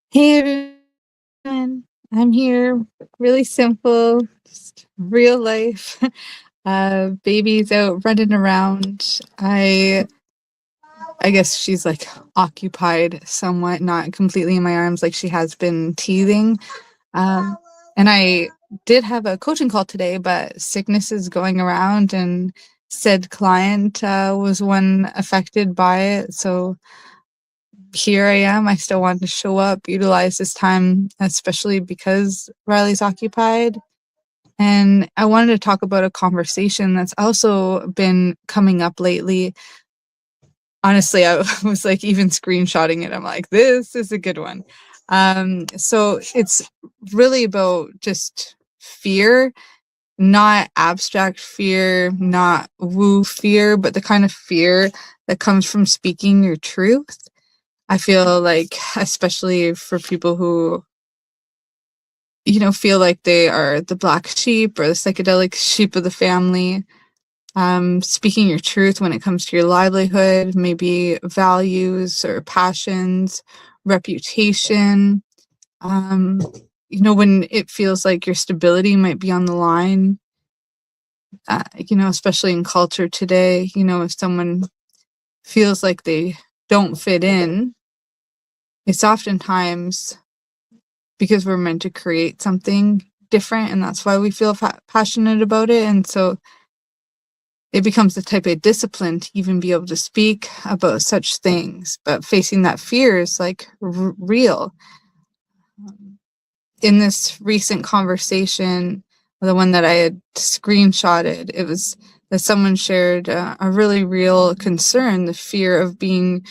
Hey everyone, I'm here. Really simple, just real life. Baby's out running around. I guess she's like occupied somewhat, not completely in my arms, like she has been teething. Um, and I did have a coaching call today, but sickness is going around, and said client was one affected by it. So here I am. I still want to show up, utilize this time, especially because Riley's occupied. And I wanted to talk about a conversation that's also been coming up lately. Honestly, I was like even screenshotting it. I'm like, this is a good one. So it's really about just fear, not abstract fear, not woo fear, but the kind of fear that comes from speaking your truth. I feel like, especially for people who, feel like they are the black sheep or the psychedelic sheep of the family, speaking your truth when it comes to your livelihood, maybe values or passions, reputation, um, when it feels like your stability might be on the line, especially in culture today, if someone feels like they don't fit in, it's oftentimes because we're meant to create something different, and that's why we feel passionate about it. And so it becomes the type of discipline to even be able to speak about such things, but facing that fear is like real. In this recent conversation, the one that I had screenshotted, it was that someone shared a really real concern, the fear of being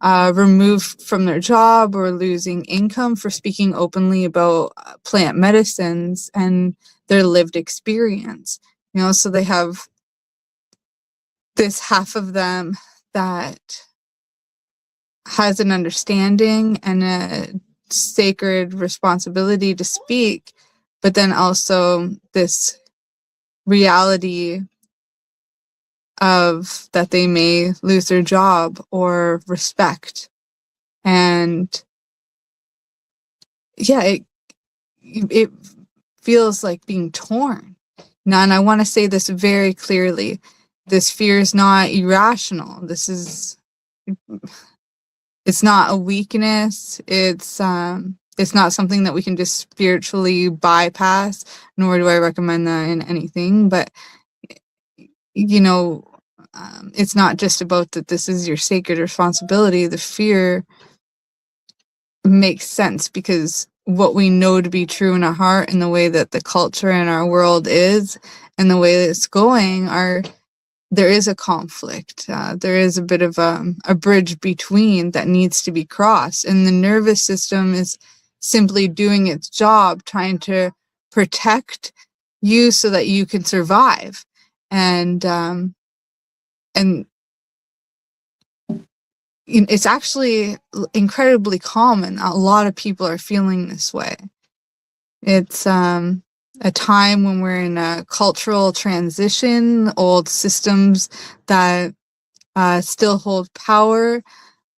removed from their job or losing income for speaking openly about plant medicines and their lived experience. So they have this half of them that has an understanding and a sacred responsibility to speak, but then also this reality of that they may lose their job or respect. And yeah, it feels like being torn. Now, and I want to say this very clearly. This fear is not irrational. It's not a weakness. It's not something that we can just spiritually bypass, nor do I recommend that in anything. But, you know, it's not just about that this is your sacred responsibility. The fear makes sense because what we know to be true in our heart and the way that the culture in our world is and the way that it's going there is a conflict. There is a bit of a bridge between that needs to be crossed. And the nervous system is simply doing its job, trying to protect you so that you can survive. And it's actually incredibly common. A lot of people are feeling this way. It's a time when we're in a cultural transition, old systems that still hold power,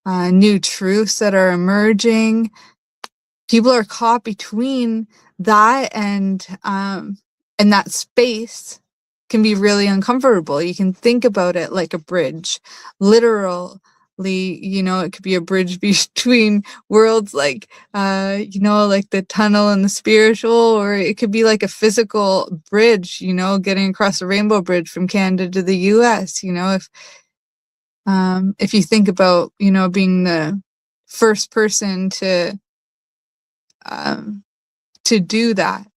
new truths that are emerging. People are caught between that and that space can be really uncomfortable. You can think about it like a bridge, literally. It could be a bridge between worlds, like like the tunnel and the spiritual, or it could be like a physical bridge, getting across the rainbow bridge from Canada to the US. If you think about, being the first person to do that,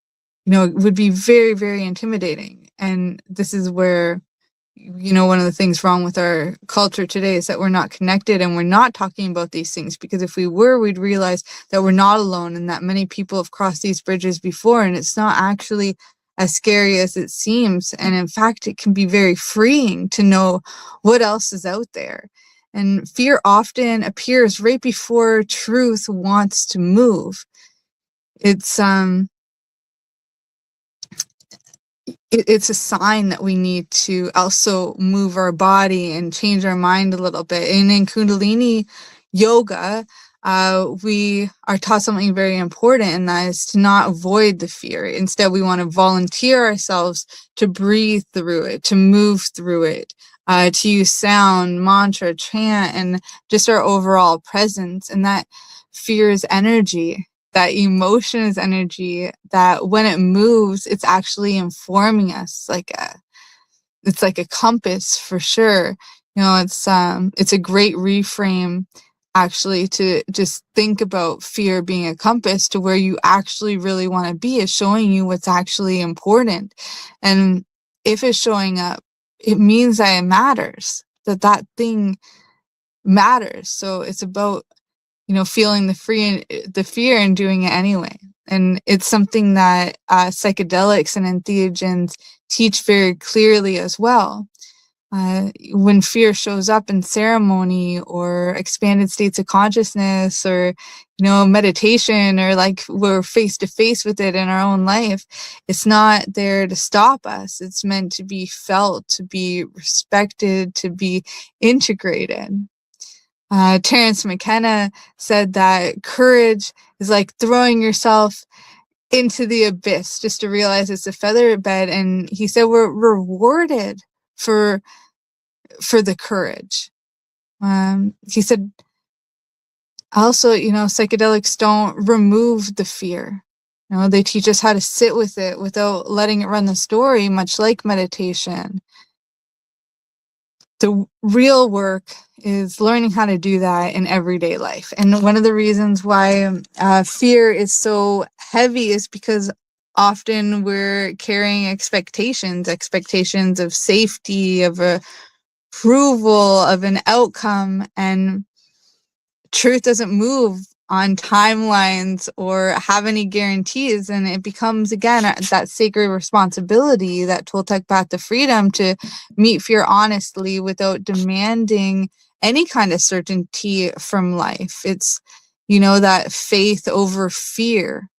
it would be very, very intimidating. And this is where, one of the things wrong with our culture today is that we're not connected and we're not talking about these things, because if we were, we'd realize that we're not alone and that many people have crossed these bridges before, and it's not actually as scary as it seems. And in fact, it can be very freeing to know what else is out there. And fear often appears right before truth wants to move. It's a sign that we need to also move our body and change our mind a little bit. And in Kundalini yoga, we are taught something very important, and that is to not avoid the fear. Instead, we want to volunteer ourselves to breathe through it, to move through it, to use sound, mantra, chant, and just our overall presence. And that fear is energy. That emotion is energy, that when it moves, it's actually informing us it's like a compass for sure. It's a great reframe actually to just think about fear being a compass to where you actually really want to be, is showing you what's actually important. And if it's showing up, it means that it matters, that thing matters. So it's about feeling the fear and doing it anyway. And it's something that psychedelics and entheogens teach very clearly as well. When fear shows up in ceremony or expanded states of consciousness, or meditation, or like we're face to face with it in our own life, it's not there to stop us. It's meant to be felt, to be respected, to be integrated. Terence McKenna said that courage is like throwing yourself into the abyss just to realize it's a feather bed. And he said we're rewarded for the courage. He said also, psychedelics don't remove the fear. They teach us how to sit with it without letting it run the story, much like meditation. The real work is learning how to do that in everyday life. And one of the reasons why fear is so heavy is because often we're carrying expectations of safety, of approval, of an outcome, and truth doesn't move on timelines or have any guarantees. And it becomes, again, that sacred responsibility, that Toltec path to freedom, to meet fear honestly without demanding any kind of certainty from life. It's, that faith over fear.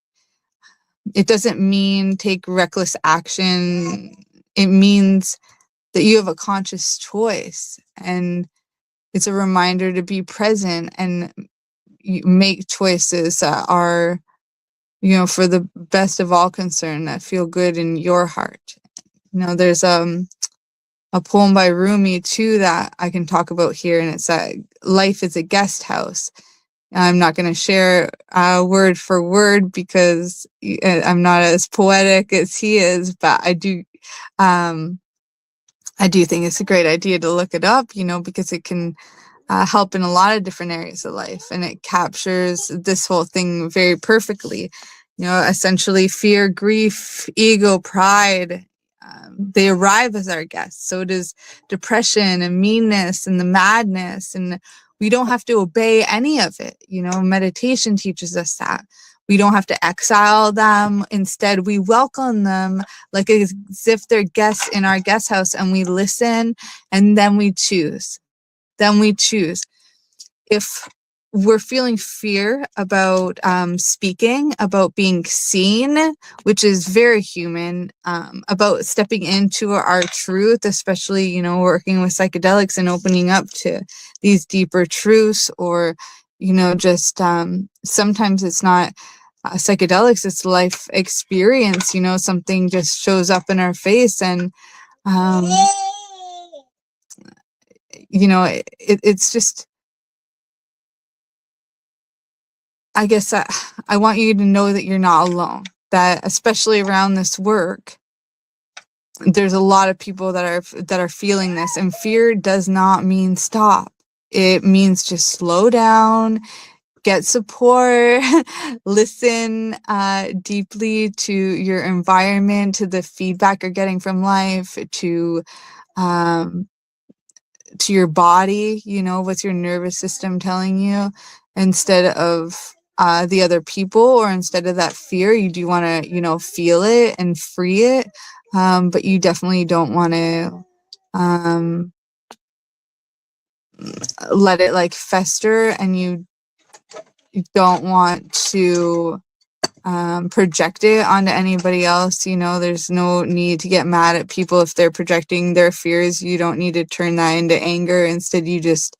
It doesn't mean take reckless action. It means that you have a conscious choice, and it's a reminder to be present and make choices that are, for the best of all concerned, that feel good in your heart. There's a poem by Rumi too that I can talk about here, and it's that life is a guest house. I'm not going to share word for word because I'm not as poetic as he is, but I do think it's a great idea to look it up, because it can help in a lot of different areas of life, and it captures this whole thing very perfectly. Essentially fear, grief, ego, pride, they arrive as our guests. So does depression and meanness and the madness, and we don't have to obey any of it. Meditation teaches us that we don't have to exile them. Instead, we welcome them like as if they're guests in our guest house, and we listen, and then we choose. If we're feeling fear about speaking, about being seen, which is very human, about stepping into our truth, especially, working with psychedelics and opening up to these deeper truths, or, just sometimes it's not psychedelics, it's life experience, something just shows up in our face, and it's just, I guess I want you to know that you're not alone, that especially around this work, there's a lot of people that are feeling this, and fear does not mean stop. It means just slow down, get support, listen deeply to your environment, to the feedback you're getting from life, to your body, what's your nervous system telling you, instead of the other people, or instead of that fear. You do want to, feel it and free it, but you definitely don't want to let it like fester, and you don't want to project it onto anybody else. There's no need to get mad at people if they're projecting their fears. You don't need to turn that into anger. Instead, you just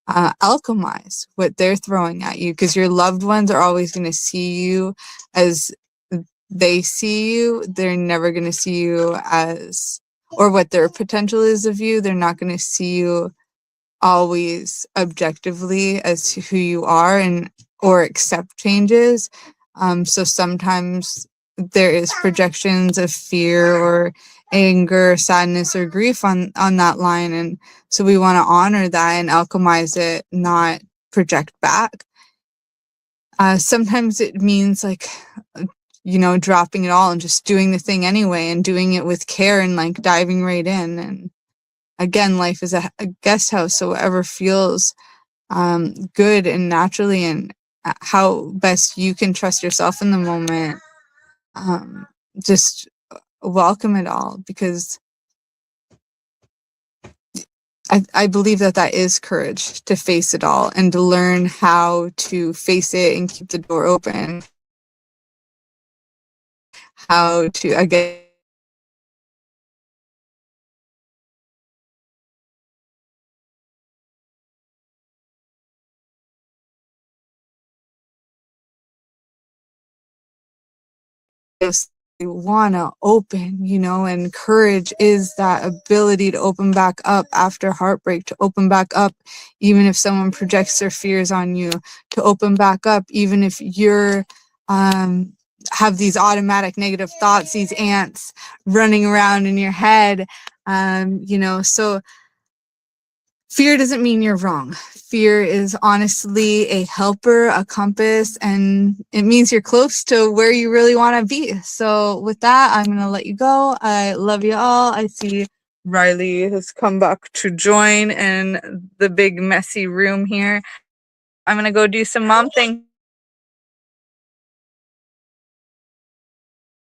alchemize what they're throwing at you, because your loved ones are always going to see you as they see you. They're never going to see you as, or what their potential is of you. They're not going to see you always objectively as to who you are, and or accept changes. So sometimes there is projections of fear or anger, sadness, or grief on that line, and so we want to honor that and alchemize it, not project back. Sometimes it means like, dropping it all and just doing the thing anyway, and doing it with care, and like diving right in. And again, life is a guest house, so whatever feels good and naturally, and how best you can trust yourself in the moment, just welcome it all, because I believe that is courage, to face it all and to learn how to face it and keep the door open, how to, again, just want to open, and courage is that ability to open back up after heartbreak, to open back up even if someone projects their fears on you, to open back up even if you're have these automatic negative thoughts, these ants running around in your head. So fear doesn't mean you're wrong. Fear is honestly a helper, a compass, and it means you're close to where you really want to be. So with that, I'm going to let you go. I love you all. I see Riley has come back to join in the big messy room here. I'm going to go do some mom things.